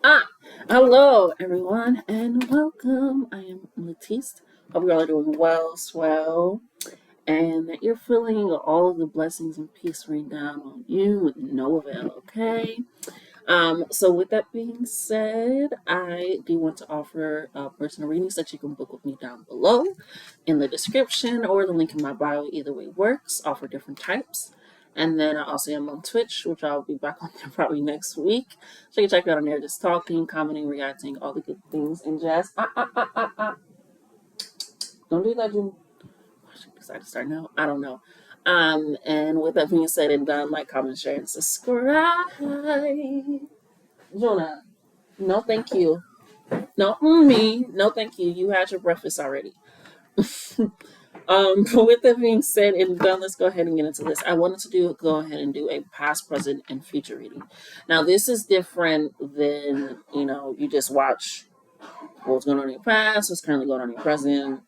Ah, hello everyone and welcome. I am Latiste. Hope you all are doing well, swell, and that you're feeling all of the blessings and peace rain down on you with no avail, okay? So with that being said, I do want to offer personal readings that you can book with me down below in the description or the link in my bio. Either way works. Offer different types. And then I also am on Twitch, which I'll be back on there probably next week. So you can check me out on there, just talking, commenting, reacting, all the good things and jazz. Don't do that, June. I should decide to start now. I don't know. And with that being said and done, like, comment, share, and subscribe. Jonah, no thank you. No, me. No thank you. You had your breakfast already. But with that being said and done, let's go ahead and get into this. I wanted to go ahead and do a past, present, and future reading. Now, this is different than, you just watch what's going on in your past, what's currently going on in your present,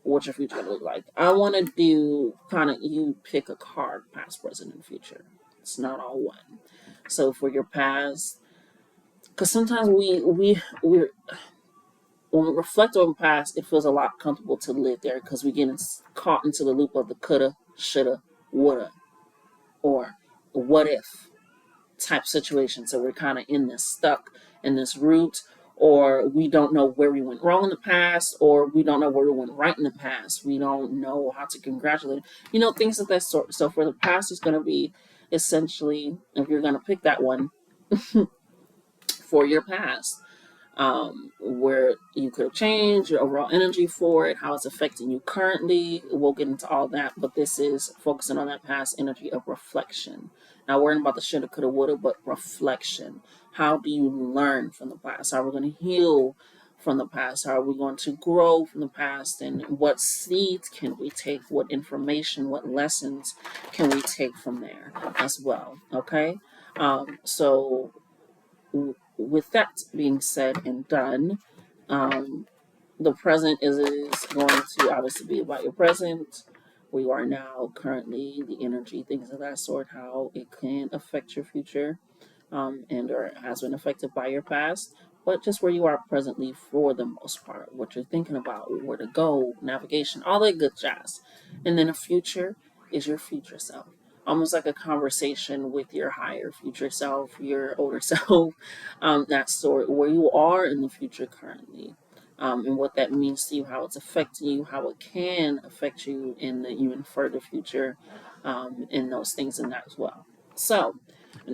what your future going to look like. I want to do kind of, you pick a card, past, present, and future. It's not all one. So for your past, because sometimes we're when we reflect on the past, it feels a lot comfortable to live there because we get caught into the loop of the coulda, shoulda, woulda, or what if type situation. So we're kind of in this stuck in this route, or we don't know where we went wrong in the past, or we don't know where we went right in the past. We don't know how to congratulate, things of that sort. So for the past, it's going to be essentially, if you're going to pick that one for your past, where you could have changed your overall energy for it, how it's affecting you currently. We'll get into all that, but this is focusing on that past energy of reflection. Not worrying about the shoulda, coulda, woulda, but reflection. How do you learn from the past? How are we going to heal from the past? How are we going to grow from the past? And what seeds can we take? What information, what lessons can we take from there as well? Okay? So with that being said and done, the present is going to obviously be about your present, where you are now, currently, the energy, things of that sort, how it can affect your future, and or has been affected by your past, but just where you are presently for the most part, what you're thinking about, where to go, navigation, all that good jazz. And then a future is your future self. Almost like a conversation with your higher future self, your older self, that sort, where you are in the future currently, and what that means to you, how it's affecting you, how it can affect you in the even further future, and those things and that as well. So,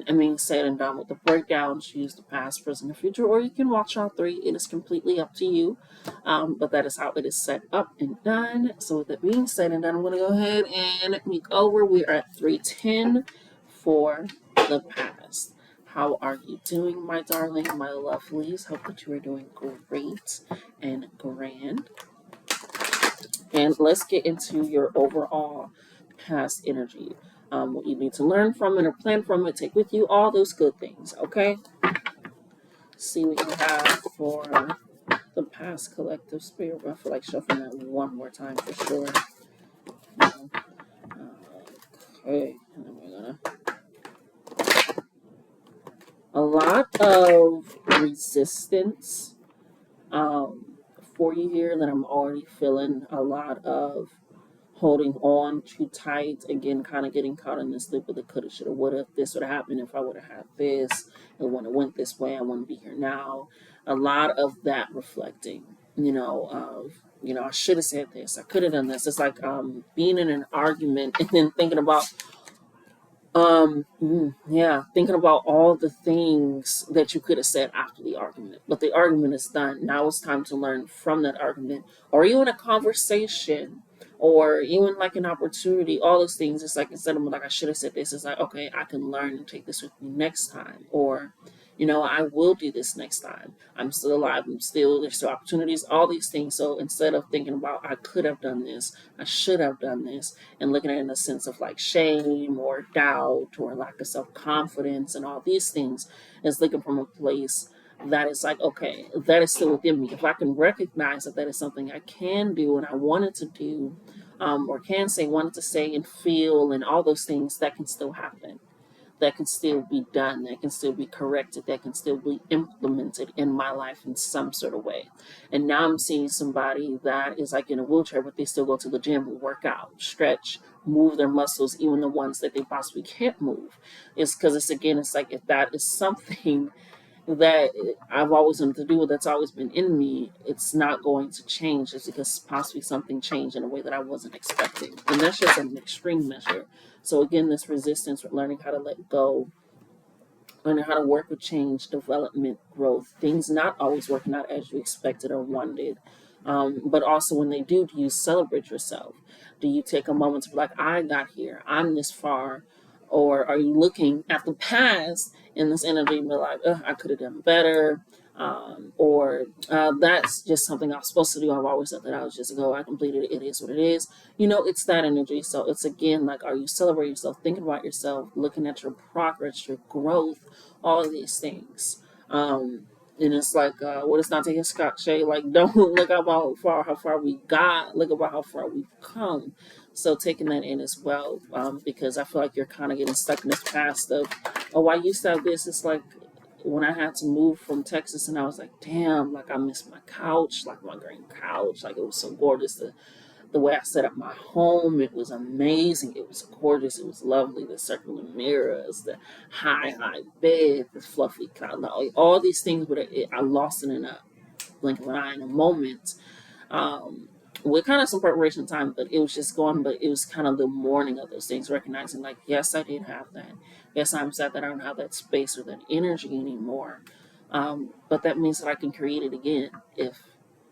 and being said and done with the breakdown, choose the past, present, and future, or you can watch all three. It is completely up to you, but that is how it is set up and done. So, with that being said and done, I'm going to go ahead and make over. We are at 310 for the past. How are you doing, my darling, my lovelies? Hope that you are doing great and grand. And let's get into your overall past energy. What you need to learn from it or plan from it, take with you, all those good things, okay? See what you have for the past collective spirit. I feel like shuffling that one more time for sure. Okay, and then we're gonna. A lot of resistance for you here that I'm already feeling. A lot of holding on too tight, again, kind of getting caught in this loop of the coulda, shoulda, woulda. If this would have happened, if I would have had this, it wouldn't have went this way. I wouldn't be here now. A lot of that reflecting, I should have said this. I could have done this. It's like being in an argument and then thinking about thinking about all the things that you could have said after the argument. But the argument is done. Now it's time to learn from that argument. Or even a conversation or even like an opportunity, all those things. It's like instead of like I should have said this, it's like, okay, I can learn and take this with me next time. Or I will do this next time. I'm still alive. There's still opportunities, all these things. So instead of thinking about, I could have done this, I should have done this, and looking at it in a sense of like shame or doubt or lack of self-confidence and all these things, is looking from a place that is like, okay, that is still within me. If I can recognize that that is something I can do and I wanted to do, or wanted to say and feel and all those things, that can still happen. that can still be done, that can still be corrected, that can still be implemented in my life in some sort of way. And now I'm seeing somebody that is like in a wheelchair, but they still go to the gym, work out, stretch, move their muscles, even the ones that they possibly can't move. It's because it's again, it's like if that is something that I've always wanted to do, that's always been in me, it's not going to change. It's because possibly something changed in a way that I wasn't expecting. And that's just an extreme measure. So again, this resistance with learning how to let go, learning how to work with change, development, growth, things not always working out as you expected or wanted. But also when they do you celebrate yourself? Do you take a moment to be like, I got here, I'm this far? Or are you looking at the past in this energy and be like, I could have done better? Or that's just something I was supposed to do. I've always said that I was just go, I completed it, it is what it is. It's that energy. So it's again like, are you celebrating yourself, thinking about yourself, looking at your progress, your growth, all of these things? And it's like, what does Dante Scott say? Like, don't look about how far we got, look about how far we've come. So taking that in as well, because I feel like you're kind of getting stuck in this past of, oh, I used to have this. It's like when I had to move from Texas, and I was like, damn, like I miss my couch, like my green couch, like it was so gorgeous. The way I set up my home, it was amazing. It was gorgeous. It was lovely. The circular mirrors, the high bed, the fluffy couch, all these things. But I lost it in a blink of an eye in a moment. Um, with kind of some preparation time, but it was just gone. But it was kind of the morning of those things, recognizing like, yes, I did have that. Yes, I'm sad that I don't have that space or that energy anymore. But that means that I can create it again. If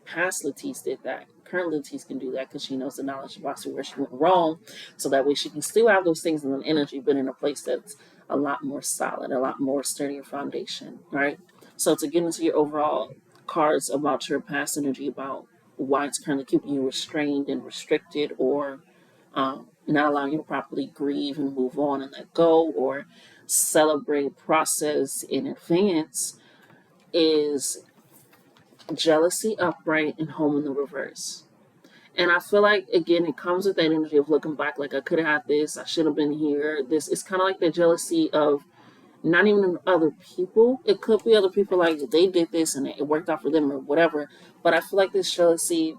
past Latisse did that, current Latisse can do that because she knows the knowledge about where she went wrong. So that way she can still have those things in an energy, but in a place that's a lot more solid, a lot more sturdier foundation, right? So to get into your overall cards about your past energy, about why it's currently keeping you restrained and restricted, or not allowing you to properly grieve and move on and let go, or celebrate process in advance, is jealousy upright and home in the reverse. And I feel like again it comes with that energy of looking back, like I could have had this, I should have been here. This is kind of like the jealousy of not even other people. It could be other people like they did this and it worked out for them or whatever. But I feel like this jealousy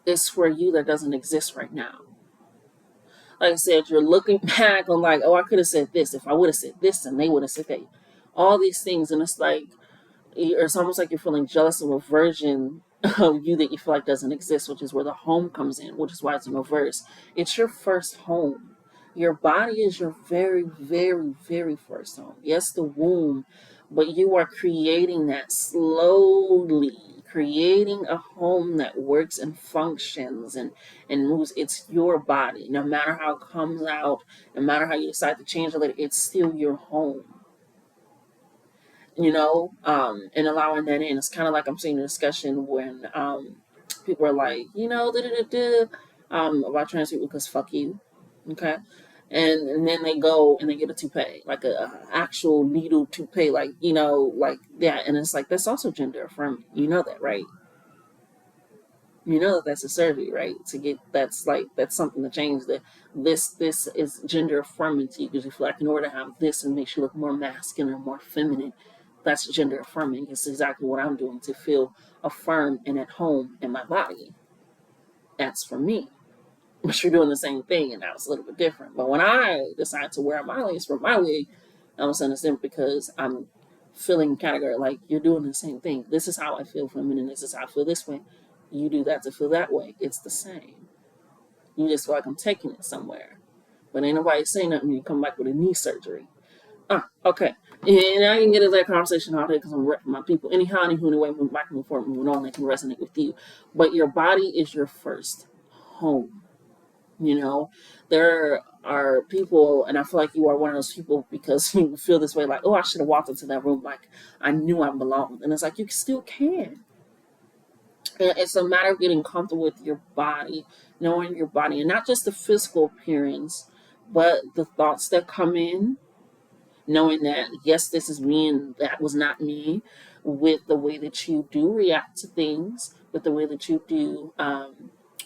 is for you that doesn't exist right now. Like I said, you're looking back on like, oh, I could have said this. If I would have said this, and they would have said that. All these things, and it's like, it's almost like you're feeling jealous of a version of you that you feel like doesn't exist, which is where the home comes in, which is why it's in reverse. It's your first home. Your body is your very, very, very first home. Yes, the womb, but you are creating that slowly, creating a home that works and functions and moves. It's your body. No matter how it comes out, no matter how you decide to change it later, it's still your home. And allowing that in. It's kind of like I'm seeing a discussion when people are like, about trans people because fuck you, okay? And then they go and they get a toupee, like a actual needle toupee, like, like that. And it's like, that's also gender affirming. You know that, right? You know that that's a surgery, right? To get that's something to change. That this is gender affirming to you because you feel like in order to have this and makes you look more masculine or more feminine, that's gender affirming. It's exactly what I'm doing to feel affirmed and at home in my body. That's for me. But you're doing the same thing, and now it's a little bit different. But when I decide to wear my lace for my wig, I'm understanding because I'm feeling category like you're doing the same thing. This is how I feel feminine. This is how I feel this way. You do that to feel that way. It's the same. You just feel like I'm taking it somewhere. But ain't nobody saying nothing when you come back with a knee surgery. Okay. And I can get into that conversation all day because I'm repping my people. Anyhow, anyway, moving back and forth, moving on, they can resonate with you. But your body is your first home. There are people, and I feel like you are one of those people because you feel this way, like, oh, I should have walked into that room like I knew I belonged. And it's like, you still can. And it's a matter of getting comfortable with your body, knowing your body, and not just the physical appearance, but the thoughts that come in, knowing that, yes, this is me and that was not me, with the way that you do react to things, with the way that you do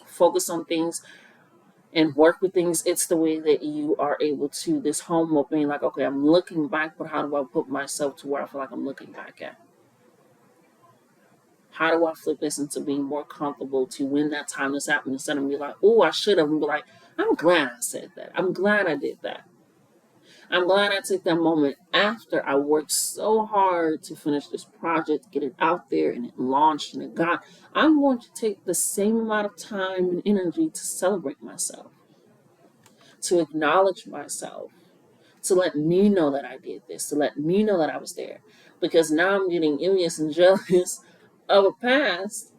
focus on things. and work with things. It's the way that you are able to, this home of being like, okay, I'm looking back, but how do I put myself to where I feel like I'm looking back at? How do I flip this into being more comfortable to when that time is happening instead of be like, oh, I should have, and be like, I'm glad I said that. I'm glad I did that. I'm glad I took that moment after I worked so hard to finish this project, get it out there, and it launched and it got. I'm going to take the same amount of time and energy to celebrate myself, to acknowledge myself, to let me know that I did this, to let me know that I was there. Because now I'm getting envious and jealous of a past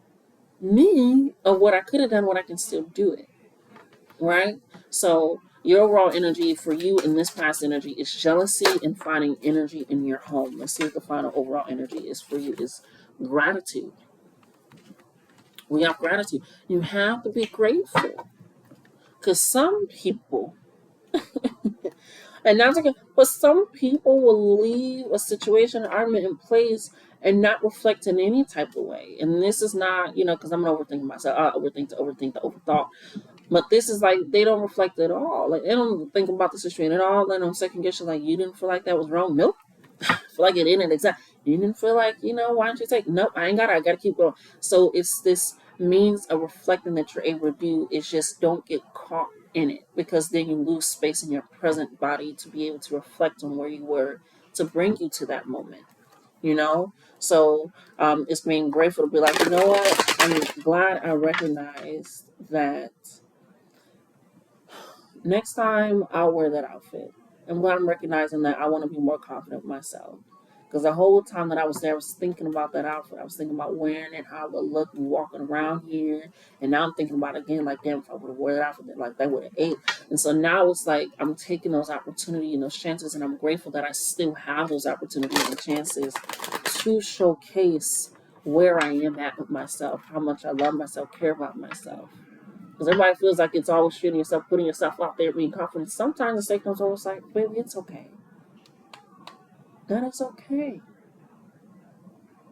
me of what I could have done, what I can still do it. Right? So your overall energy for you in this past energy is jealousy and finding energy in your home. Let's see what the final overall energy is for you is gratitude. We have gratitude. You have to be grateful. Because some people, and not to, but some people will leave a situation, an argument in place and not reflect in any type of way. And this is not, because I'm going to overthink myself. I overthink, the overthought. But this is like they don't reflect at all. Like they don't think about the situation at all. They don't second guess you. Like you didn't feel like that was wrong. Nope. I feel like it didn't exact. You didn't feel like why don't you take? Nope. I ain't got it. I got to keep going. So it's this means of reflecting that you're able to do. Is just don't get caught in it because then you lose space in your present body to be able to reflect on where you were to bring you to that moment. So it's being grateful to be like, you know what? I'm glad I recognized that. Next time, I'll wear that outfit. I'm glad I'm recognizing that I want to be more confident with myself. Because the whole time that I was there, I was thinking about that outfit. I was thinking about wearing it, how it would look and walking around here. And now I'm thinking about it again, like, damn, if I would have worn that outfit, like, that would have ate. And so now it's like I'm taking those opportunities and those chances, and I'm grateful that I still have those opportunities and chances to showcase where I am at with myself, how much I love myself, care about myself. Because everybody feels like it's always treating yourself, putting yourself out there, being confident. Sometimes the state comes over, it's like, baby, it's okay. That is okay.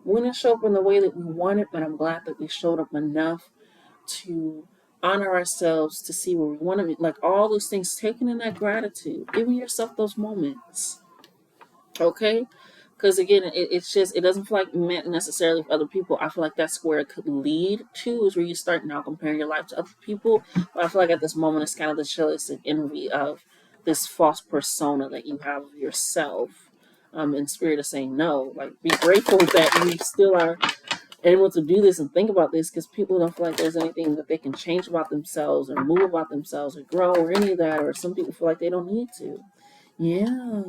We didn't show up in the way that we wanted, but I'm glad that we showed up enough to honor ourselves, to see where we want to be. Like all those things, taking in that gratitude, giving yourself those moments. Okay? Because again, it's just, it doesn't feel like meant necessarily for other people. I feel like that's where it could lead to, is where you start now comparing your life to other people. But I feel like at this moment, it's kind of the jealous and envy of this false persona that you have of yourself. In spirit of saying no, like be grateful that you still are able to do this and think about this, because people don't feel like there's anything that they can change about themselves or move about themselves or grow or any of that, or some people feel like they don't need to. Yeah.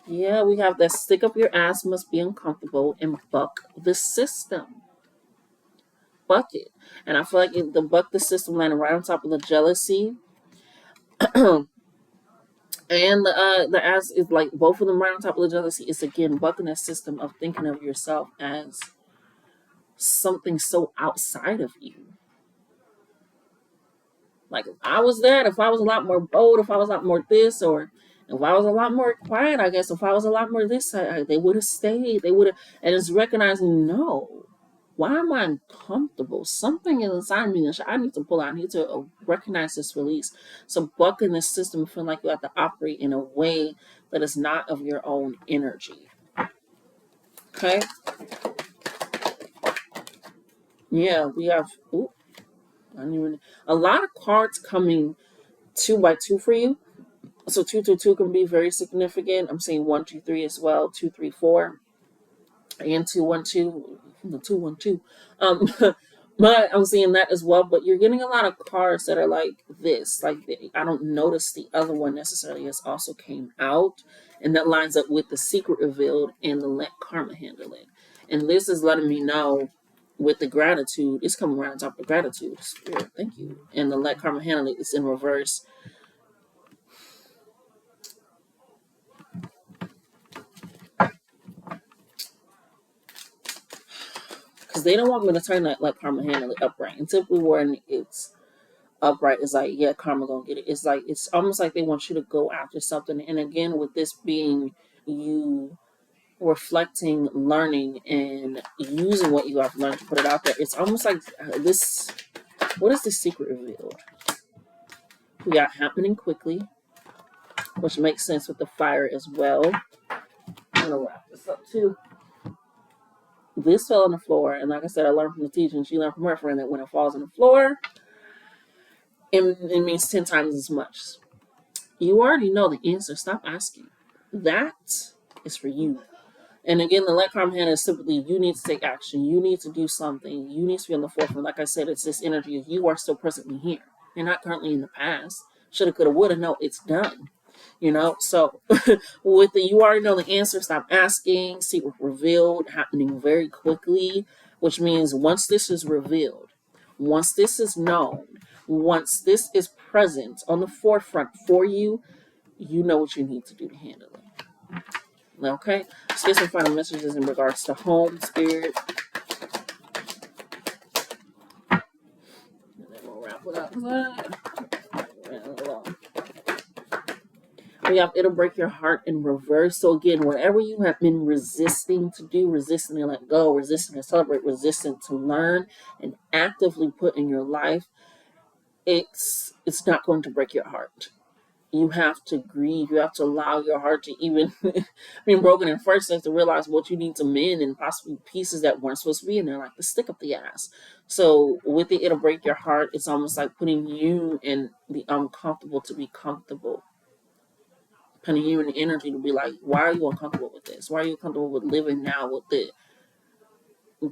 Yeah, we have that stick up your ass, must be uncomfortable, and buck the system. Buck it. And I feel like the buck the system landed right on top of the jealousy. And the ass is like both of them right on top of the jealousy. It's again bucking that system of thinking of yourself as something so outside of you. Like if I was that, if I was a lot more bold, if I was a lot more this, or if I was a lot more quiet, I guess if I was a lot more this, they would have stayed. They would have, and it's recognizing no. Why am I uncomfortable? Something inside me that I need to pull out. I need to recognize this release. So bucking this system, feeling like you have to operate in a way that is not of your own energy. Okay. Yeah, we have. Ooh, I don't even. A lot of cards coming 2 by 2 for you. So 2 2 2 can be very significant. I'm saying 1 2 3 as well. 2 3 4 and 2 1 2. The 2 1 2. But I'm seeing that as well. But you're getting a lot of cards that are like this. Like I don't notice the other one necessarily has also came out, and that lines up with the secret revealed and the let karma handle it. And this is letting me know with the gratitude, it's coming right on top of gratitude. Spirit, thank you. And the let karma handle it is in reverse. Because they don't want me to turn that let karma handle it upright. And typically when it's upright, it's like, yeah, karma gonna get it. It's like, it's almost like they want you to go after something. And again, with this being you reflecting, learning, and using what you have learned to put it out there, it's almost like this, what is the secret revealed? We got happening quickly, which makes sense with the fire as well. I'm gonna wrap this up too. This fell on the floor, and like I said, I learned from the teacher, and she learned from her friend that when it falls on the floor, it means 10 times as much. You already know the answer. Stop asking. That is for you. And again, the let karma hand is simply you need to take action. You need to do something. You need to be on the forefront. Like I said, it's this energy of you are still presently here. You're not currently in the past. Shoulda, coulda, woulda. No, it's done. So with the you already know the answer, stop asking. Secret revealed, happening very quickly, which means once this is revealed, once this is known, once this is present on the forefront for you, you know what you need to do to handle it. Okay, so get some final messages in regards to home, spirit. And then we'll wrap it up. We have it'll break your heart in reverse. So again, whatever you have been resisting to do, resisting to let go, resisting to celebrate, resisting to learn and actively put in your life, it's not going to break your heart. You have to grieve. You have to allow your heart to even being broken in first to realize what you need to mend and possibly pieces that weren't supposed to be in there, like the stick up the ass. So with it, it'll break your heart. It's almost like putting you in the uncomfortable to be comfortable. Putting you in the energy to be like, why are you uncomfortable with this? Why are you uncomfortable with living now with it?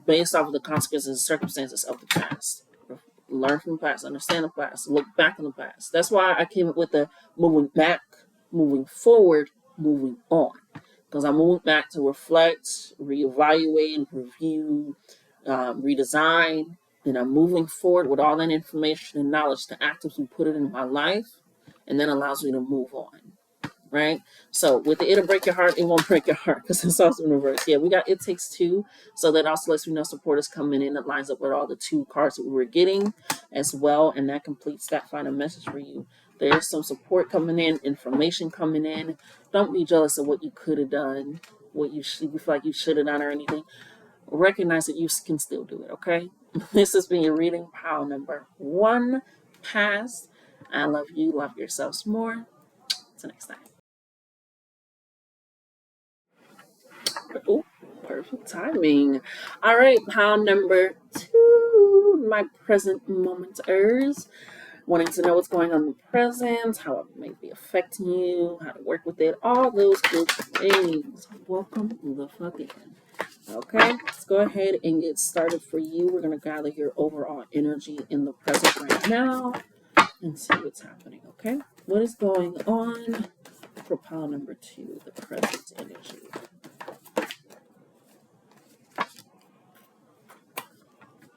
Based off of the consequences and circumstances of the past. Learn from the past, understand the past, look back in the past. That's why I came up with the moving back, moving forward, moving on. Because I'm moving back to reflect, reevaluate, review, redesign. And I'm moving forward with all that information and knowledge to actively put it in my life. And then allows me to move on. Right? So with the it'll break your heart, it won't break your heart because it's also in reverse. Yeah, we got it takes two. So that also lets me know support is coming in. That lines up with all the two cards that we were getting as well. And that completes that final message for you. There's some support coming in, information coming in. Don't be jealous of what you could have done, what you feel like you should have done or anything. Recognize that you can still do it, okay? This has been your reading pile number 1 past. I love you. Love yourselves more. Until next time. Oh, perfect timing. All right, pile number 2, my present momenters. Wanting to know what's going on in the present, how it may be affecting you, how to work with it, all those good things. Welcome the fuck in. Okay, let's go ahead and get started for you. We're going to gather your overall energy in the present right now and see what's happening, okay? What is going on for pile number 2, the present energy?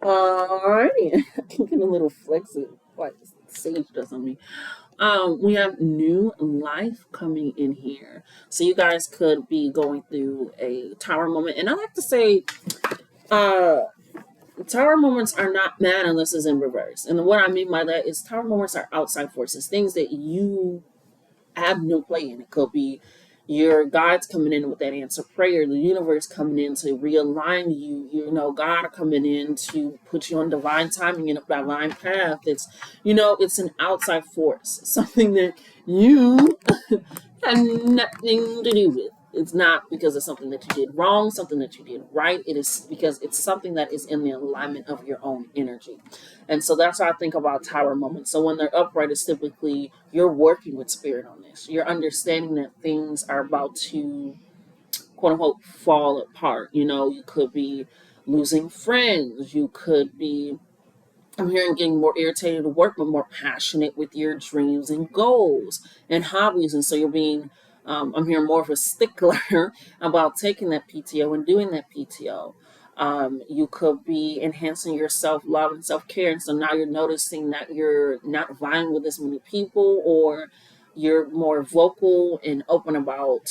Alrighty, I'm getting a little flexible, like Sage does on me. We have new life coming in here, so you guys could be going through a tower moment, and I like to say, tower moments are not bad unless it's in reverse. And what I mean by that is tower moments are outside forces, things that you have no play in. It could be your God's coming in with that answer prayer, the universe coming in to realign you, God coming in to put you on divine timing and a divine path. It's an outside force, something that you have nothing to do with. It's not because of something that you did wrong, something that you did right. It is because it's something that is in the alignment of your own energy. And so that's how I think about tower moments. So when they're upright, it's typically you're working with spirit on this. You're understanding that things are about to, quote unquote, fall apart. You could be losing friends. You could be, I'm hearing, getting more irritated at work, but more passionate with your dreams and goals and hobbies. And so you're being, I'm hearing more of a stickler about taking that PTO and doing that PTO. You could be enhancing your self-love and self-care. And so now you're noticing that you're not vying with as many people, or you're more vocal and open about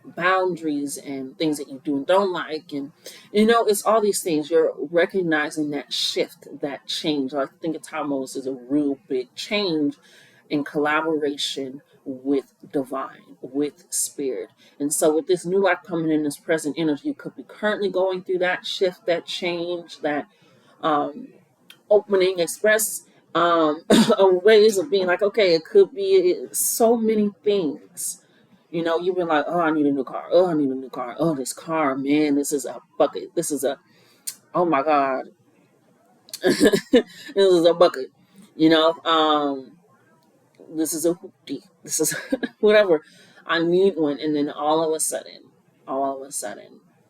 boundaries and things that you do and don't like. And, it's all these things. You're recognizing that shift, that change. I think of time moments is a real big change in collaboration with divine, with spirit. And so with this new life coming in, this present energy, you could be currently going through that shift, that change, that opening, express ways of being like, okay, it could be so many things. You've been like, oh, I need a new car. Oh, I need a new car. Oh, this car, man, this is a bucket. This is a, oh my God, this is a bucket. You know, this is a hoopty. This is whatever. I need one, and then all of a sudden,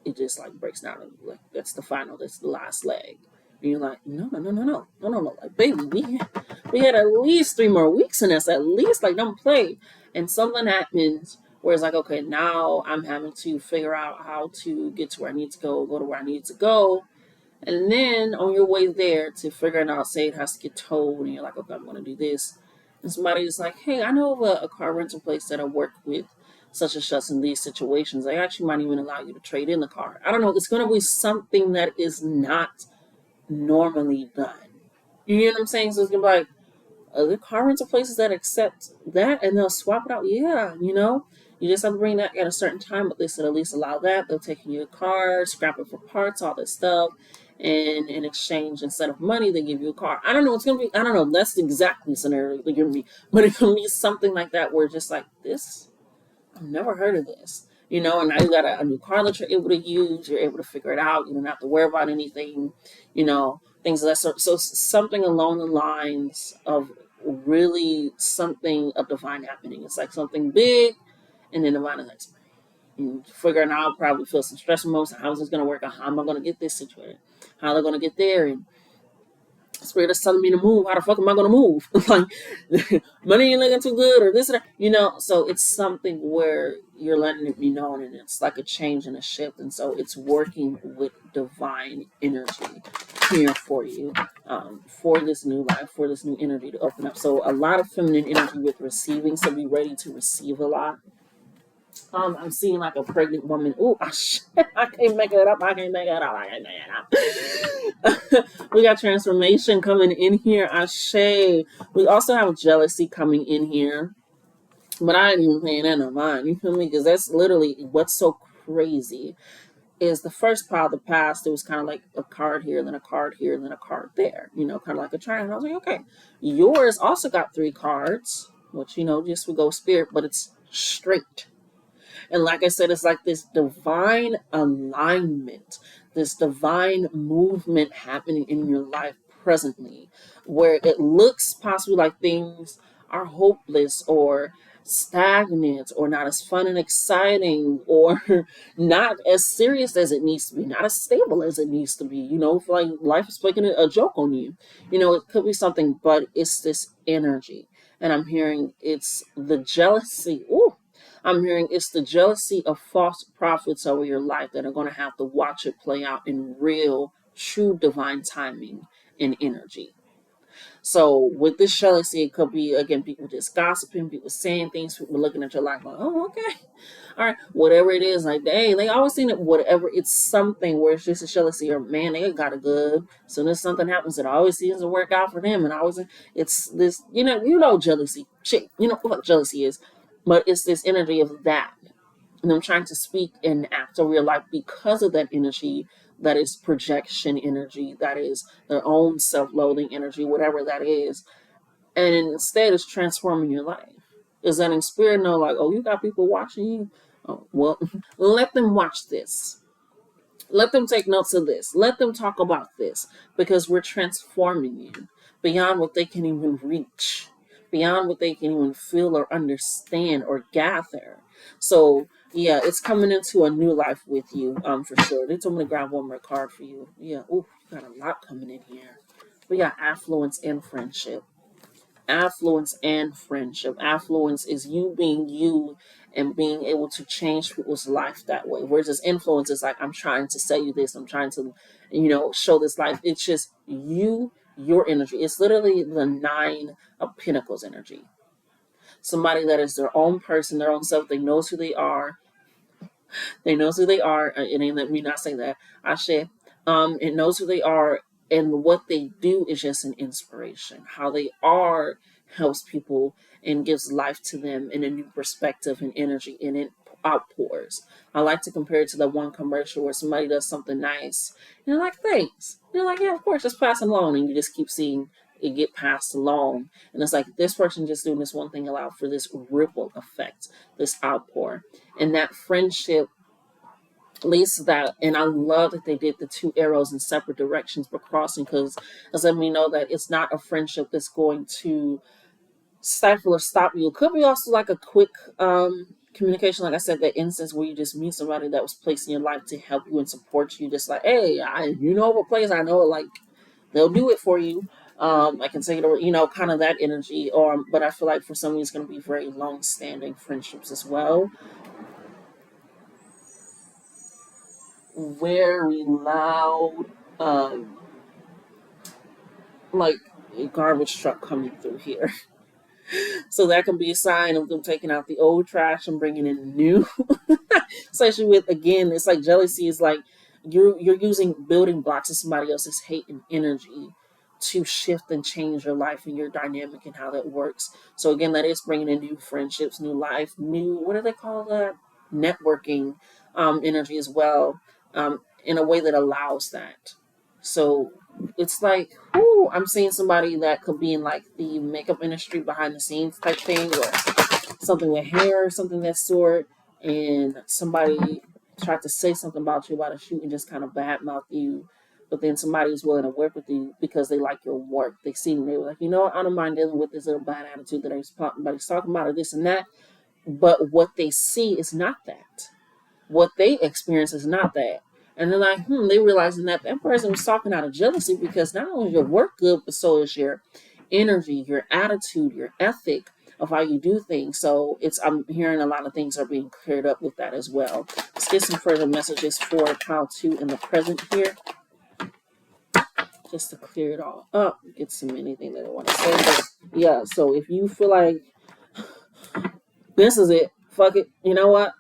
it just like breaks down. And like that's the final. That's the last leg. And you're like, no, no, no, no, no, no, no, no. Like, baby, we had at least 3 more weeks in this. At least, like, don't play. And something happens where it's like, okay, now I'm having to figure out how to get to where I need to go to where I need to go, and then on your way there to figuring out, say it has to get towed, and you're like, okay, I'm going to do this. And somebody is like, hey, I know of a car rental place that I work with, such and such in these situations. They actually might even allow you to trade in the car. I don't know. It's going to be something that is not normally done. You know what I'm saying? So it's going to be like, other car rental places that accept that and they'll swap it out. Yeah, you just have to bring that at a certain time, but they said at least allow that. They'll take you a car, scrap it for parts, all this stuff. And in exchange, instead of money, they give you a car. I don't know. It's going to be, I don't know. That's the exact scenario they're giving me. But it can be something like that where just like, this, I've never heard of this. And now you got a new car that you're able to use. You're able to figure it out. You don't have to worry about anything, things of that sort. So something along the lines of really something of divine happening. It's like something big and then divine is like figuring out, probably feel some stress moments. How is this going to work out? How am I going to get this situated? How are they going to get there? And Spirit is telling me to move. How the fuck am I going to move? Like, money ain't looking too good or this or that. So it's something where you're letting it be known and it's like a change and a shift. And so it's working with divine energy here for you, for this new life, for this new energy to open up. So a lot of feminine energy with receiving. So be ready to receive a lot. I'm seeing like a pregnant woman. Oh, I can't make it up. I can't make it up. I can't make it up. We got transformation coming in here. Ashe. We also have jealousy coming in here. But I ain't even paying that no mind. You feel me? Because that's literally what's so crazy is the first pile, the past, it was kind of like a card here, then a card here, then a card there. Kind of like a triangle. I was like, okay. Yours also got 3 cards, which, just would go spirit, but it's straight. And like I said, it's like this divine alignment, this divine movement happening in your life presently, where it looks possibly like things are hopeless or stagnant or not as fun and exciting or not as serious as it needs to be, not as stable as it needs to be. Like life is playing a joke on you. It could be something, but it's this energy. And I'm hearing it's the jealousy. Ooh, I'm hearing it's the jealousy of false prophets over your life that are going to have to watch it play out in real, true divine timing and energy. So with this jealousy, it could be, again, people just gossiping, people saying things, people looking at your life like, oh, okay. All right, whatever it is, like, hey, they always think that whatever, it's something where it's just a jealousy or, man, they got it good. So then something happens, it always seems to work out for them. And always, it's this, jealousy. Shit, what jealousy is. But it's this energy of that. And I'm trying to speak and act over your life because of that energy. That is projection energy. That is their own self-loathing energy, whatever that is. And instead, it's transforming your life. Is that in spirit know, like, oh, you got people watching you? Oh, well, let them watch this. Let them take notes of this. Let them talk about this because we're transforming you beyond what they can even reach, beyond what they can even feel or understand or gather. So yeah, it's coming into a new life with you, for sure. They told me to grab one more card for you. Yeah, oh, got a lot coming in here. We got affluence and friendship. Affluence and friendship. Affluence is you being you and being able to change people's life that way. Whereas this influence is like, I'm trying to sell you this, I'm trying to, show this life. It's just you, your energy. It's literally the 9 of Pentacles energy. Somebody that is their own person, their own self. They knows who they are. They knows who they are. It ain't let me not say that. I said, it knows who they are, and what they do is just an inspiration. How they are helps people and gives life to them in a new perspective and energy, and it outpours. I like to compare it to the one commercial where somebody does something nice, and they're like, thanks. And they're like, yeah, of course, just pass it along, and you just keep seeing it get passed along. And it's like this person just doing this one thing allowed for this ripple effect, this outpour. And that friendship leads to that. And I love that they did the two arrows in separate directions but crossing, because as let me know that it's not a friendship that's going to stifle or stop you. It could be also like a quick communication, like I said, that instance where you just meet somebody that was placed in your life to help you and support you, just like, hey, you know of a place, I know, like they'll do it for you. I can take it over, kind of that energy. Or but I feel like for some it's going to be very long standing friendships as well. Very loud, um, like a garbage truck coming through here. So that can be a sign of them taking out the old trash and bringing in new. Especially with, again, it's like jealousy is like you're using building blocks of somebody else's hate and energy to shift and change your life and your dynamic and how that works. So again, that is bringing in new friendships, new life, new, what do they call that, networking energy as well, in a way that allows that. So it's like, ooh, I'm seeing somebody that could be in like the makeup industry behind the scenes type thing, or something with hair or something of that sort, and somebody tried to say something about you about a shoot and just kind of badmouth you, but then somebody was willing to work with you because they like your work. They seen, they were like, I don't mind dealing with this little bad attitude that everybody's talking about, or this and that. But what they see is not that. What they experience is not that. And they're like, they realizing that that person was talking out of jealousy, because not only is your work good, but so is your energy, your attitude, your ethic of how you do things. So I'm hearing a lot of things are being cleared up with that as well. Let's get some further messages for how to in the present here, just to clear it all up, get some anything that I want to say. But yeah, so if you feel like this is it, fuck it, you know what?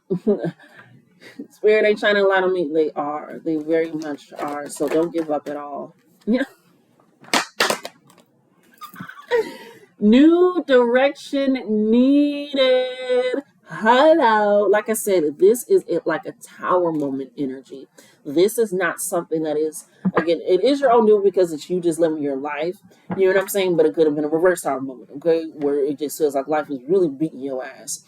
Spirit ain't trying to lie to me. They are. They very much are. So don't give up at all. Yeah. New direction needed. Hello. Like I said, this is like a tower moment energy. This is not something that is, again, it is your own new because it's you just living your life. You know what I'm saying? But it could have been a reverse tower moment, okay? Where it just feels like life is really beating your ass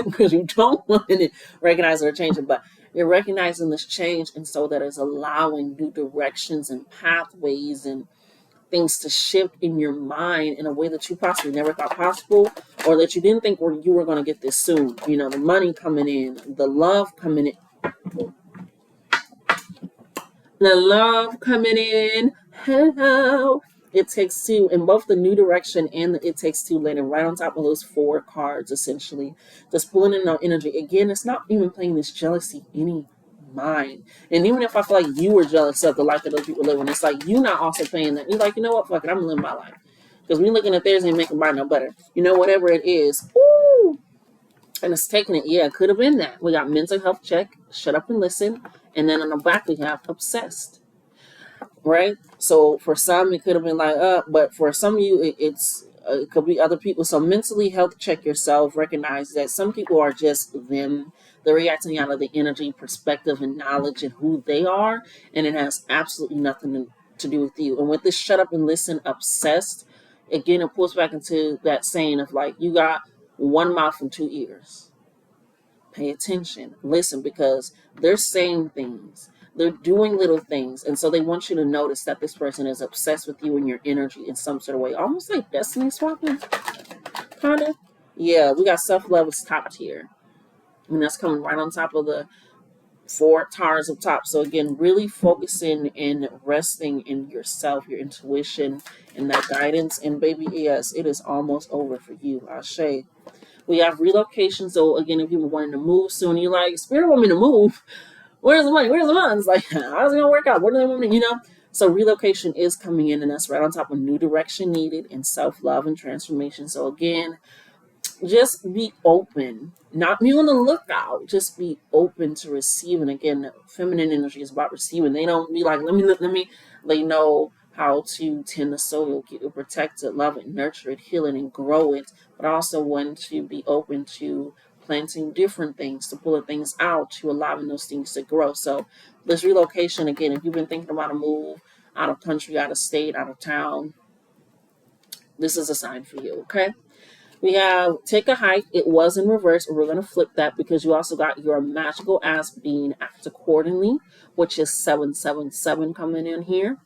because you don't want to recognize it or change it. But you're recognizing this change, and so that is allowing new directions and pathways and things to shift in your mind in a way that you possibly never thought possible, or that you didn't think you were going to get this soon. The money coming in, the love coming in, Hello. It Takes Two, and both the New Direction and the It Takes Two landing right on top of those four cards, essentially. Just pulling in our energy. Again, it's not even playing this jealousy any mind. And even if I feel like you were jealous of the life that those people living, it's like you not also paying that. You're like, you know what, fuck it, I'm living my life. Because we looking at theirs and making mine no better. Whatever it is. Woo! And it's taking it. Yeah, it could have been that. We got mental health check, shut up and listen. And then on the back we have obsessed. Right? So for some, it could have been like, but for some of you, it could be other people. So mentally health check yourself. Recognize that some people are just them. They're reacting out of the energy, perspective, and knowledge and who they are, and it has absolutely nothing to do with you. And with this shut up and listen, obsessed, again, it pulls back into that saying of like, you got one mouth and two ears. Pay attention, listen, because they're saying things, they're doing little things, and so they want you to notice that this person is obsessed with you and your energy in some sort of way, almost like destiny swapping, kind of. Yeah, we got self-love is top tier. That's coming right on top of the four towers up top. So again, really focusing and resting in yourself, your intuition, and that guidance. And baby, yes, it is almost over for you, Ashe. We have relocation. So again, if you're wanting to move soon, you're like, Spirit want me to move. Where's the money? Where's the funds? Like, how's it gonna work out? What do they want me to? So relocation is coming in, and that's right on top of new direction needed and self-love and transformation. So again, just be open, not be on the lookout. Just be open to receiving. Again, feminine energy is about receiving. They don't be like, let me. They know how to tend the soil, keep it protected, love it, nurture it, heal it, and grow it. But also want to be open to planting different things, to pulling things out, to allowing those things to grow. So this relocation, again, if you've been thinking about a move out of country, out of state, out of town, this is a sign for you, okay? We have take a hike. It was in reverse. We're going to flip that because you also got your magical ass being act accordingly, which is 777 coming in here.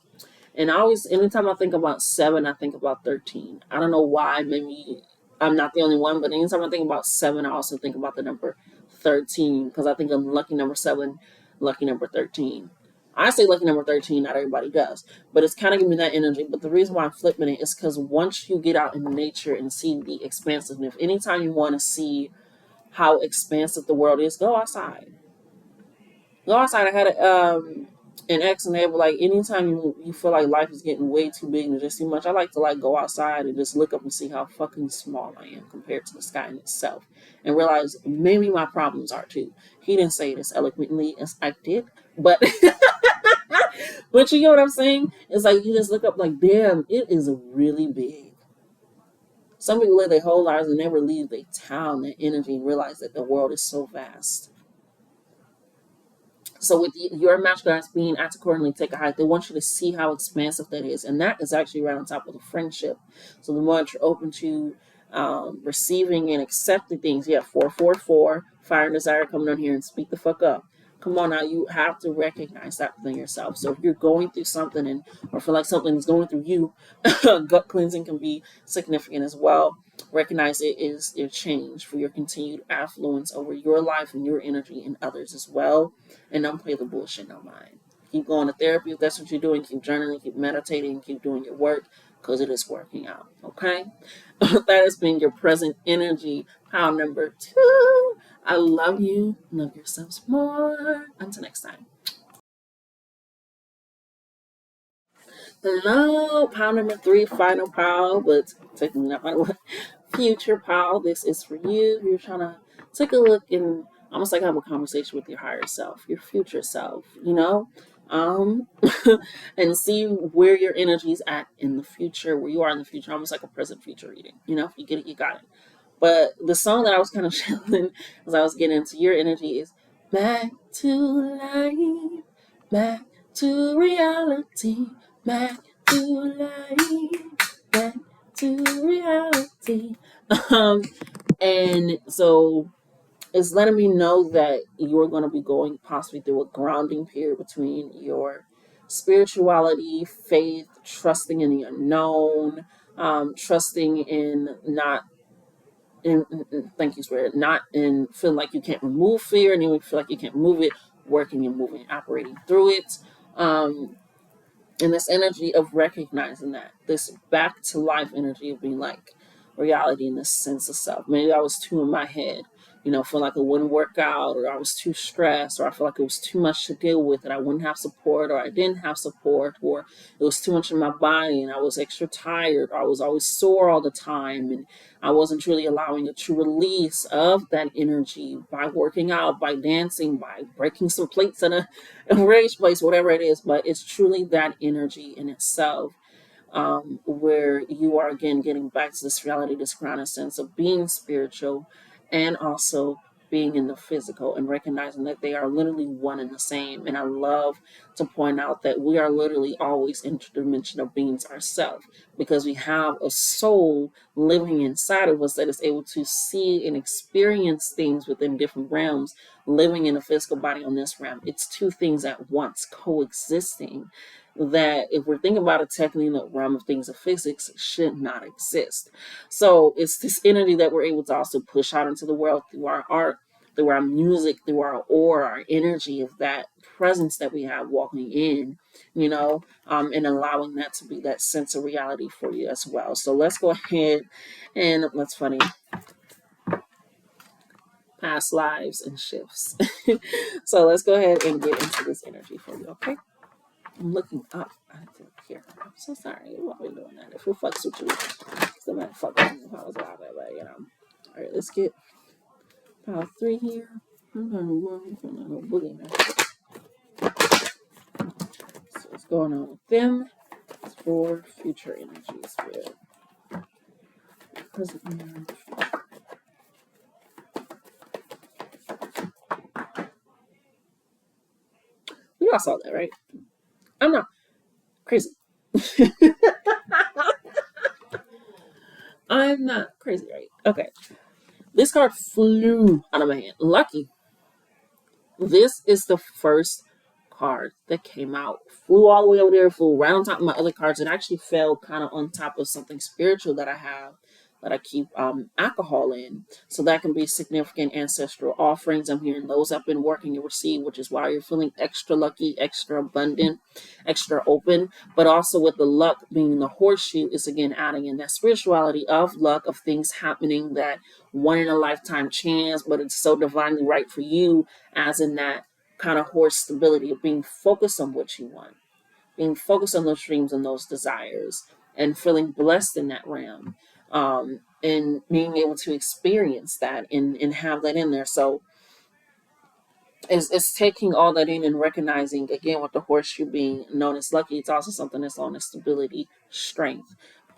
And I always, anytime I think about 7, I think about 13. I don't know why. Maybe I'm not the only one, but anytime I think about 7, I also think about the number 13 because I think I'm lucky number 7, lucky number 13. I say lucky number 13, not everybody does, but it's kind of giving me that energy. But the reason why I'm flipping it is because once you get out in nature and see the expansiveness, anytime you want to see how expansive the world is, go outside. Go outside. I had an ex, and they were like, anytime you feel like life is getting way too big and just too much, I like to like go outside and just look up and see how fucking small I am compared to the sky in itself, and realize maybe my problems are too. He didn't say it as eloquently as I did, but but you know what I'm saying? It's like you just look up like, damn, it is really big. Some people live their whole lives and never leave their town, their energy, and realize that the world is so vast. So with your match glass being act accordingly, take a hike. They want you to see how expansive that is, and that is actually right on top of the friendship. So the more that you're open to receiving and accepting things, yeah, 444, fire and desire coming on here and speak the fuck up. Come on now, you have to recognize that within yourself. So if you're going through something and or feel like something is going through you, gut cleansing can be significant as well. Recognize it is a change for your continued affluence over your life and your energy and others as well. And don't play the bullshit no mind. Keep going to therapy if that's what you're doing. Keep journaling, keep meditating, keep doing your work because it is working out. Okay? That has been your present energy pile number 2. I love you. Love yourselves more. Until next time. Hello, pile number 3, final pile, but technically not final one. Future pile. This is for you. You're trying to take a look and almost like have a conversation with your higher self, your future self, um, and see where your energy is at in the future, where you are in the future, almost like a present future reading. If you get it, you got it. But the song that I was kind of chilling as I was getting into your energy is back to life, back to reality, back to life, back to reality. Um, and so it's letting me know that you're going to be going possibly through a grounding period between your spirituality, faith, trusting in the unknown, trusting in not thank you, Spirit, not in feeling like you can't remove fear, and you feel like you can't move it, working and moving, operating through it. Um, and this energy of recognizing that, this back to life energy of being like reality in this sense of self. Maybe I was too in my head, feel like it wouldn't work out, or I was too stressed, or I feel like it was too much to deal with, and I wouldn't have support, or I didn't have support, or it was too much in my body, and I was extra tired, or I was always sore all the time, and I wasn't truly allowing a true release of that energy by working out, by dancing, by breaking some plates in a rage place, whatever it is. But it's truly that energy in itself, where you are again getting back to this reality, this grounded sense of being spiritual and also being in the physical, and recognizing that they are literally one and the same. And I love to point out that we are literally always interdimensional beings ourselves, because we have a soul living inside of us that is able to see and experience things within different realms, living in a physical body on this realm. It's two things at once coexisting, that if we're thinking about it technically in the realm of things of physics, should not exist. So it's this energy that we're able to also push out into the world through our art, through our music, through our aura, our energy of that presence that we have walking in, and allowing that to be that sense of reality for you as well. So let's go ahead and that's funny. Past lives and shifts. So let's go ahead and get into this energy for you, okay? I'm looking up. I have to look here. I'm so sorry. Why are we doing that? If it fucks with you, somebody fuck with me if I was out there, but All right, let's get pile 3 here. I'm gonna move from a boogeyman. So what's going on with them? It's for future energies. For present and future. We all saw that, right? I'm not crazy. I'm not crazy, right? Okay. This card flew out of my hand. Lucky. This is the first card that came out. Flew all the way over there, flew right on top of my other cards. It actually fell kind of on top of something spiritual that I have that I keep alcohol in. So that can be significant ancestral offerings. I'm hearing those have been working to receive, which is why you're feeling extra lucky, extra abundant, extra open. But also with the luck being the horseshoe is again adding in that spirituality of luck, of things happening that one in a lifetime chance, but it's so divinely right for you, as in that kind of horse stability of being focused on what you want, being focused on those dreams and those desires, and feeling blessed in that realm, and being able to experience that and have that in there. So it's taking all that in and recognizing, again, with the horseshoe being known as lucky, it's also something that's known as stability, strength.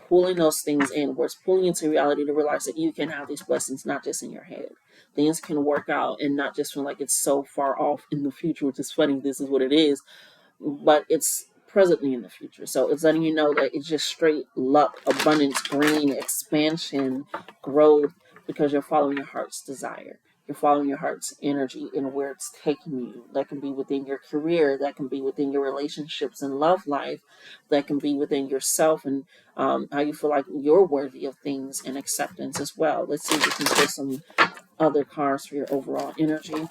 Pulling those things in, where it's pulling into reality to realize that you can have these blessings not just in your head. Things can work out and not just feel like it's so far off in the future, which is funny. This is what it is, but it's presently in the future. So it's letting you know that it's just straight luck, abundance, green, expansion, growth, because you're following your heart's desire. You're following your heart's energy and where it's taking you. That can be within your career, that can be within your relationships and love life, that can be within yourself and how you feel like you're worthy of things and acceptance as well. Let's see if we can get some other cards for your overall energy.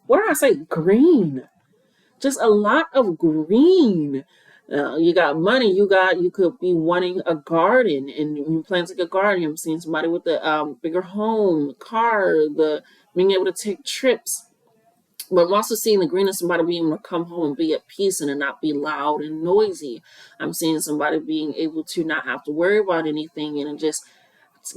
What did I say? Green. Just a lot of green. You got money. You could be wanting a garden, and you plan to get a garden. I'm seeing somebody with a bigger home, car, the being able to take trips. But I'm also seeing the green of somebody being able to come home and be at peace and not be loud and noisy. I'm seeing somebody being able to not have to worry about anything and just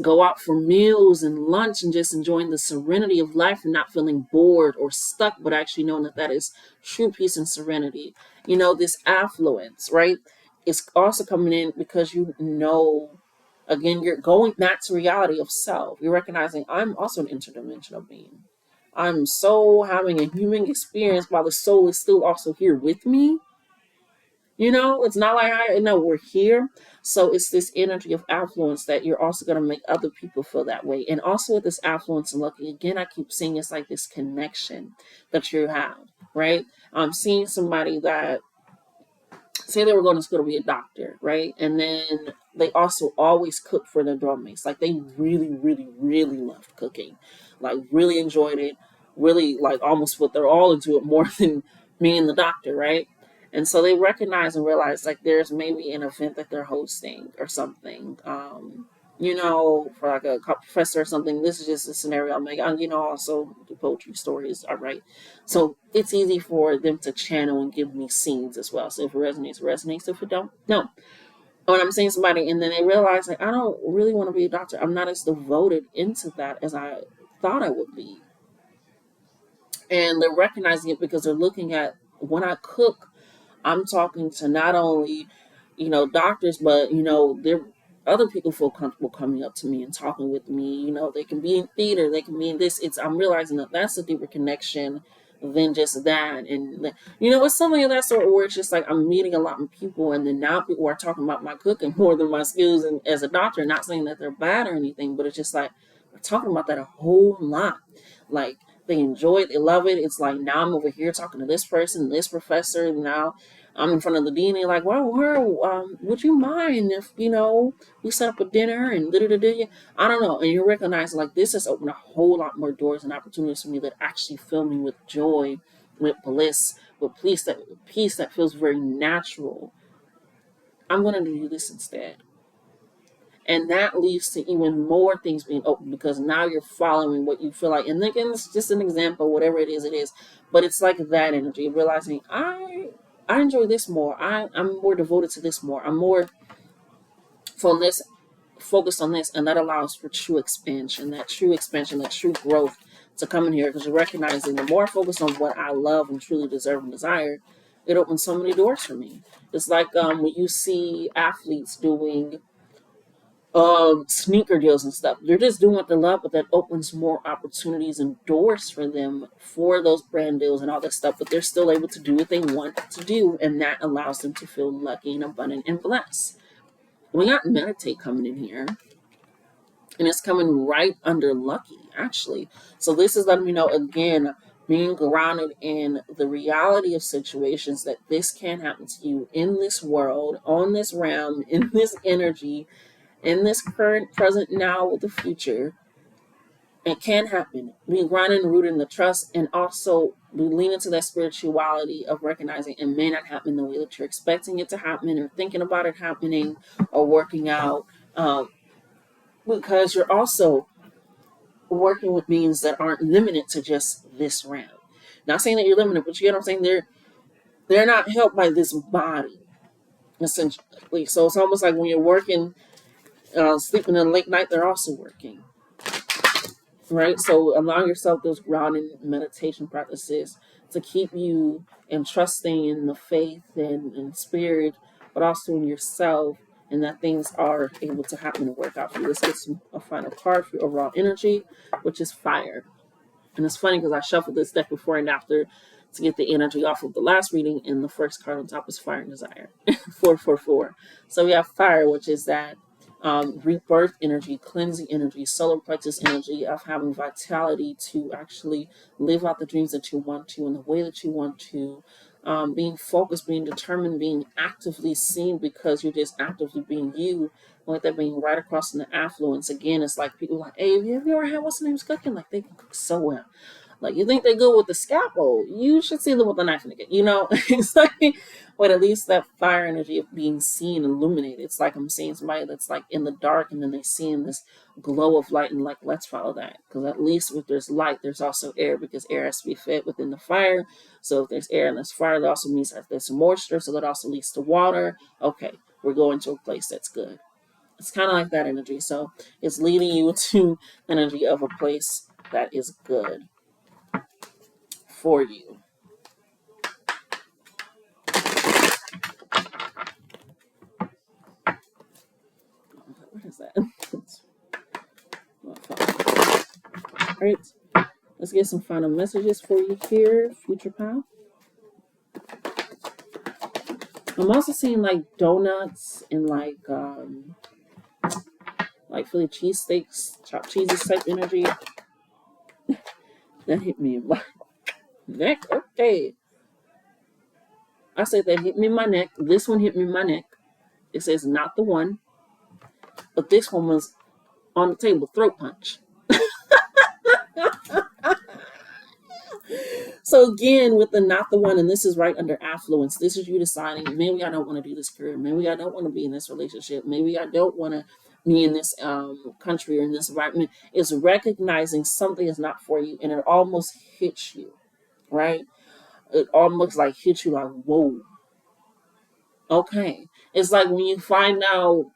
go out for meals and lunch and just enjoying the serenity of life and not feeling bored or stuck, but actually knowing that that is true peace and serenity. This affluence, right? It's also coming in because again, you're going back to reality of self. You're recognizing I'm also an interdimensional being. I'm so having a human experience while the soul is still also here with me. It's not like I know we're here. So it's this energy of affluence that you're also going to make other people feel that way. And also with this affluence and lucky, again, I keep seeing it's like this connection that you have, right? I'm seeing somebody that say they were going to school to be a doctor, right? And then they also always cook for their drum mates. Like they really, really, really loved cooking. Like really enjoyed it. Really like almost put their all into it more than me and the doctor, right? And so they recognize and realize like there's maybe an event that they're hosting or something. For like a professor or something. This is just a scenario I'm making. Also the poetry stories are right. So it's easy for them to channel and give me scenes as well. So if it resonates, it resonates. If it don't, no. When I'm seeing somebody and then they realize like I don't really want to be a doctor. I'm not as devoted into that as I thought I would be. And they're recognizing it because they're looking at when I cook, I'm talking to not only, doctors, but, there other people feel comfortable coming up to me and talking with me. They can be in theater, they can be in this. I'm realizing that that's a deeper connection than just that. And, it's something of that sort where it's just like I'm meeting a lot of people and then now people are talking about my cooking more than my skills and as a doctor, not saying that they're bad or anything, but it's just like we're talking about that a whole lot. Like, they enjoy it, they love it. It's like now I'm over here talking to this person, this professor. Now I'm in front of the dean. And like, well, would you mind if we set up a dinner and da da da da? I don't know. And you recognize like this has opened a whole lot more doors and opportunities for me that actually fill me with joy, with bliss, with peace that feels very natural. I'm going to do this instead. And that leads to even more things being open because now you're following what you feel like. And again, it's just an example, whatever it is, it is. But it's like that energy, realizing I enjoy this more. I'm more devoted to this more. I'm more from this focused on this, and that allows for true expansion, that true growth to come in here because you're recognizing the more I focus on what I love and truly deserve and desire, it opens so many doors for me. It's like when you see athletes doing sneaker deals and stuff. They're just doing what they love, but that opens more opportunities and doors for them for those brand deals and all that stuff. But they're still able to do what they want to do, and that allows them to feel lucky and abundant and blessed. We got meditate coming in here. And it's coming right under lucky, actually. So this is letting me know, again, being grounded in the reality of situations, that this can happen to you in this world, on this realm, in this energy, in this current, present, now, with the future. It can happen. Being grounded and rooted in the trust, and also we lean into that spirituality of recognizing it may not happen the way that you're expecting it to happen, or thinking about it happening, or working out. Because you're also working with beings that aren't limited to just this realm. Not saying that you're limited, but you get what I'm saying. They're not helped by this body, essentially. So it's almost like when you're working, sleeping in late night, they're also working, right? So allow yourself those grounding meditation practices to keep you and trusting in the faith and spirit, but also in yourself, and that things are able to happen and work out for you. Let's get a final card for your overall energy, which is fire. And it's funny because I shuffled this deck before and after to get the energy off of the last reading, and the first card on top is Fire and Desire. 444. So we have fire, which is that rebirth energy, cleansing energy, solar plexus energy of having vitality to actually live out the dreams that you want to in the way that you want to. Being focused, being determined, being actively seen because you're just actively being you. Like that being right across in the affluence. Again, it's like people like, hey, have you ever had what's the name's cooking? Like they can cook so well. Like you think they're good with the scalpel, you should see them with a knife in the gut. It's like, but at least that fire energy of being seen, illuminated. It's like I'm seeing somebody that's like in the dark, and then they see in this glow of light, and like let's follow that, because at least if there's light, there's also air, because air has to be fed within the fire. So if there's air and there's fire, that also means that there's moisture, so that also leads to water. Okay, we're going to a place that's good. It's kind of like that energy. So it's leading you to energy of a place that is good for you. What is that? All right. Let's get some final messages for you here, future pal. I'm also seeing like donuts and like Philly cheesesteaks, chopped cheeses type energy. That hit me in my neck. Okay. I said that hit me in my neck. This one hit me in my neck. It says not the one. But this one was on the table, throat punch. So again, with the not the one, and this is right under affluence, this is you deciding, maybe I don't want to do this career. Maybe I don't want to be in this relationship. Maybe I don't want to be in this country or in this environment. It's recognizing something is not for you, and it almost hits you, right? It almost like hits you like, whoa. Okay. It's like when you find out,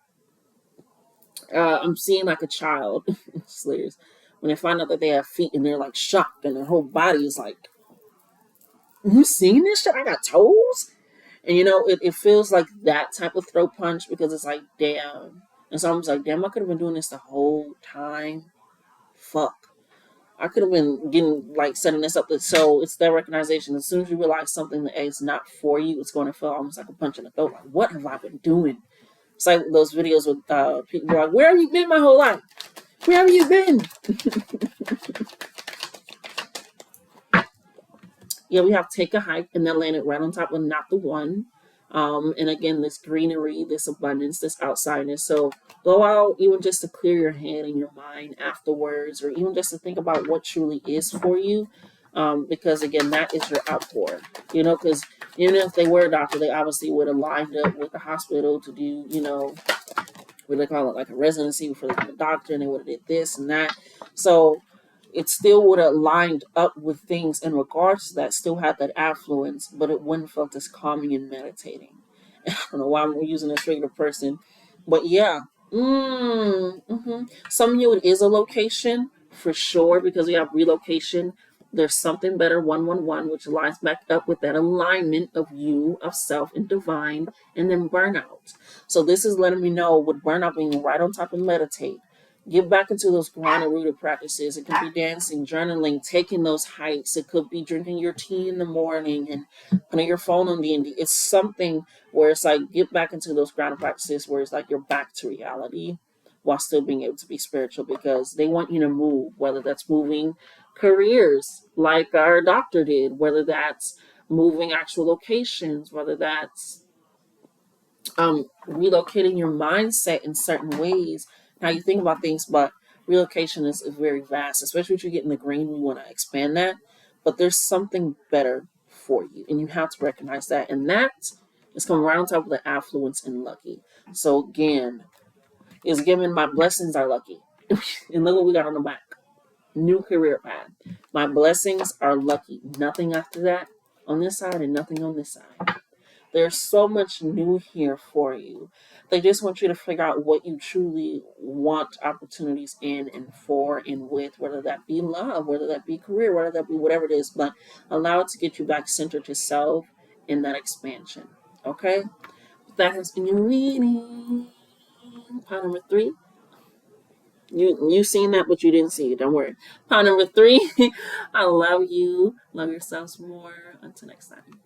I'm seeing like a child, slayers, when they find out that they have feet and they're like shocked and their whole body is like, you seen this shit? I got toes? And it feels like that type of throat punch, because it's like, damn. And so I'm just like, damn, I could have been doing this the whole time. Fuck. I could have been getting like setting this up. So it's that recognition. As soon as you realize something that is not for you, it's going to feel almost like a punch in the throat. Like, what have I been doing? It's like those videos with people like, where have you been my whole life? Where have you been? Yeah, we have take a hike, and then land it right on top of not the one. And again, this greenery, this abundance, this outsideness. So go out even just to clear your head and your mind afterwards, or even just to think about what truly is for you. Because again, that is your outpour. Because even if they were a doctor, they obviously would have lined up with the hospital to do, what they call it, like a residency before they became a doctor, and they would have did this and that. So it still would have lined up with things in regards to that, still had that affluence, but it wouldn't felt as calming and meditating. I don't know why I'm using this regular person, but yeah. Some of you, it is a location for sure, because we have relocation. There's something better, 111, which lines back up with that alignment of you, of self and divine, and then burnout. So this is letting me know, with burnout being right on top of meditate, Get back into those grounded rooted practices. It could be dancing, journaling, taking those hikes. It could be drinking your tea in the morning and putting your phone on D&D. It's something where it's like get back into those grounded practices where it's like you're back to reality while still being able to be spiritual, because they want you to move, whether that's moving careers like our doctor did, whether that's moving actual locations, whether that's relocating your mindset in certain ways, how you think about things. But relocation is very vast, especially if you get in the green. We want to expand that, but there's something better for you, and you have to recognize that. And that is coming right on top of the affluence and lucky. So again, is given my blessings are lucky, and look what we got on the back: new career path. My blessings are lucky. Nothing after that on this side, and nothing on this side. There's so much new here for you. They just want you to figure out what you truly want opportunities in and for and with, whether that be love, whether that be career, whether that be whatever it is, but allow it to get you back centered to self in that expansion. Okay? That has been your reading. Part number 3. You seen that, but you didn't see it. Don't worry. Part number 3. I love you. Love yourselves more. Until next time.